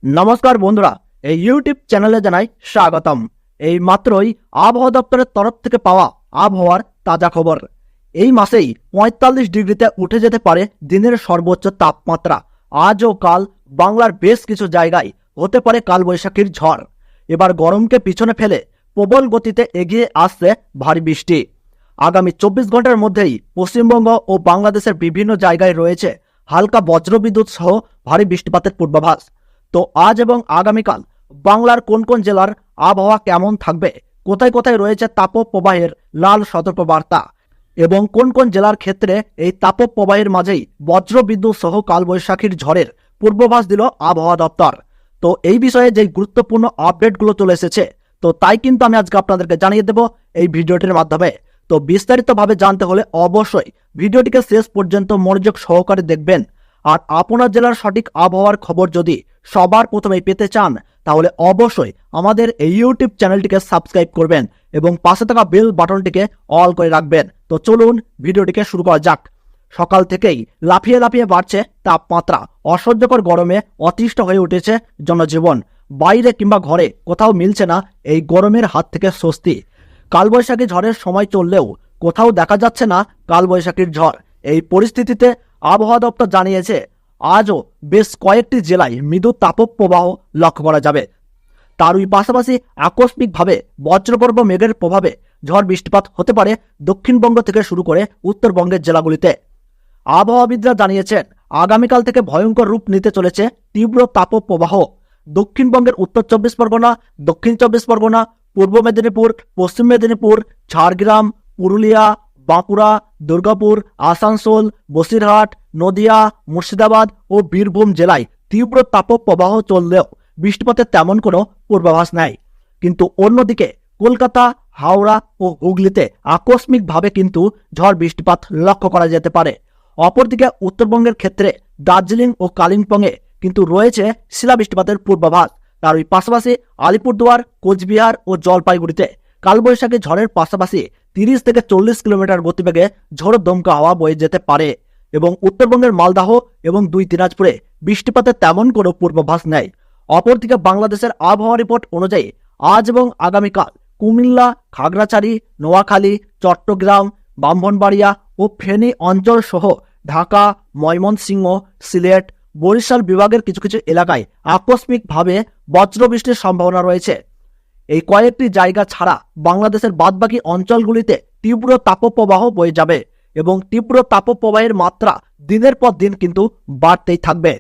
নমস্কার বন্ধুরা, এই ইউটিউব চ্যানেলে জানাই স্বাগতম। এই মাত্রই আবহাওয়া দপ্তরের তরফ থেকে পাওয়া আবহাওয়ার তাজা খবর। এই মাসেই ৪৫ ডিগ্রিতে উঠে যেতে পারে দিনের সর্বোচ্চ তাপমাত্রা। আজ ও কাল বাংলার বেশ কিছু জায়গায় হতে পারে কালবৈশাখীর ঝড়। এবার গরমকে পিছনে ফেলে প্রবল গতিতে এগিয়ে আসছে ভারী বৃষ্টি। আগামী ২৪ ঘন্টার মধ্যেই পশ্চিমবঙ্গ ও বাংলাদেশের বিভিন্ন জায়গায় রয়েছে হালকা বজ্রবিদ্যুৎ সহ ভারী বৃষ্টিপাতের পূর্বাভাস। তো আজ এবং আগামীকাল বাংলার কোন কোন জেলার আবহাওয়া কেমন থাকবে, কোথায় কোথায় রয়েছে তাপপ্রবাহের লাল সতর্কবার্তা এবং কোন কোন জেলার ক্ষেত্রে এই তাপপ্রবাহের মাঝেই বজ্রবিদ্যুৎ সহ কালবৈশাখীর ঝড়ের পূর্বাভাস দিল আবহাওয়া দপ্তর। তো এই বিষয়ে যে গুরুত্বপূর্ণ আপডেটগুলো চলে এসেছে, তো তাই কিন্তু আমি আজকে আপনাদেরকে জানিয়ে দেব এই ভিডিওটির মাধ্যমে। তো বিস্তারিতভাবে জানতে হলে অবশ্যই ভিডিওটিকে শেষ পর্যন্ত মনোযোগ সহকারে দেখবেন। আর আপনার জেলার সঠিক আবহাওয়ার খবর যদি সবার প্রথমে পেতে চান, তাহলে অবশ্যই আমাদের এই ইউটিউব চ্যানেলটিকে সাবস্ক্রাইব করবেন এবং পাশে থাকা বেল বাটনটিকে অল করে রাখবেন। তো চলুন ভিডিওটিকে শুরু করা যাক। সকাল থেকেই লাফিয়ে লাফিয়ে বাড়ছে তাপমাত্রা। অসহ্যকর গরমে অতিষ্ঠ হয়ে উঠেছে জনজীবন। বাইরে কিংবা ঘরে কোথাও মিলছে না এই গরমের হাত থেকে স্বস্তি। কালবৈশাখী ঝড়ের সময় চললেও কোথাও দেখা যাচ্ছে না কালবৈশাখীর ঝড়। এই পরিস্থিতিতে আবহাওয়া দপ্তর জানিয়েছে আজও বেশ কয়েকটি জেলায় মৃদু তাপপ্রবাহ লক্ষ্য করা যাবে। তারই পাশাপাশি আকস্মিকভাবে বজ্রগর্ভ মেঘের প্রভাবে ঝড় বৃষ্টিপাত হতে পারে দক্ষিণবঙ্গ থেকে শুরু করে উত্তরবঙ্গের জেলাগুলিতে। আবহাওয়াবিদরা জানিয়েছেন আগামীকাল থেকে ভয়ঙ্কর রূপ নিতে চলেছে তীব্র তাপপ্রবাহ। দক্ষিণবঙ্গের উত্তর ২৪ পরগনা, দক্ষিণ ২৪ পরগনা, পূর্ব মেদিনীপুর, পশ্চিম মেদিনীপুর, ঝাড়গ্রাম, পুরুলিয়া, বাঁকুড়া, দুর্গাপুর, আসানসোল, বসিরহাট, নদিয়া, মুর্শিদাবাদ ও বীরভূম জেলায় তীব্র তাপপ্রবাহ চললেও বৃষ্টিপাতের তেমন কোনো পূর্বাভাস নেই। কিন্তু অন্যদিকে কলকাতা, হাওড়া ও হুগলিতে আকস্মিকভাবে কিন্তু ঝড় বৃষ্টিপাত লক্ষ্য করা যেতে পারে। অপরদিকে উত্তরবঙ্গের ক্ষেত্রে দার্জিলিং ও কালিম্পংয়ে কিন্তু রয়েছে শিলা বৃষ্টিপাতের পূর্বাভাস। তার ওই পাশাপাশি আলিপুরদুয়ার, কোচবিহার ও জলপাইগুড়িতে কালবৈশাখী ঝড়ের পাশাপাশি ৩০ থেকে ৪০ কিলোমিটার গতিবেগে ঝড় দমকা হাওয়া বয়ে যেতে পারে। এবং উত্তরবঙ্গের মালদাহ এবং দুই দিনাজপুরে বৃষ্টিপাতের তেমন কোনো পূর্বাভাস নেই। অপরদিকে বাংলাদেশের আবহাওয়া রিপোর্ট অনুযায়ী আজ এবং আগামীকাল কুমিল্লা, খাগড়াছড়ি, নোয়াখালী, চট্টগ্রাম, ব্রাহ্মণবাড়িয়া ও ফেনী অঞ্চল সহ ঢাকা, ময়মনসিংহ, সিলেট, বরিশাল বিভাগের কিছু কিছু এলাকায় আকস্মিকভাবে বজ্রবৃষ্টির সম্ভাবনা রয়েছে। এই কয়েকটি জায়গা ছাড়া বাংলাদেশের বাদবাকি অঞ্চলগুলিতে তীব্র তাপপ্রবাহ বয়ে যাবে এবং তীব্র তাপপ্রবাহের মাত্রা দিনের পর দিন কিন্তু বাড়তেই থাকবে।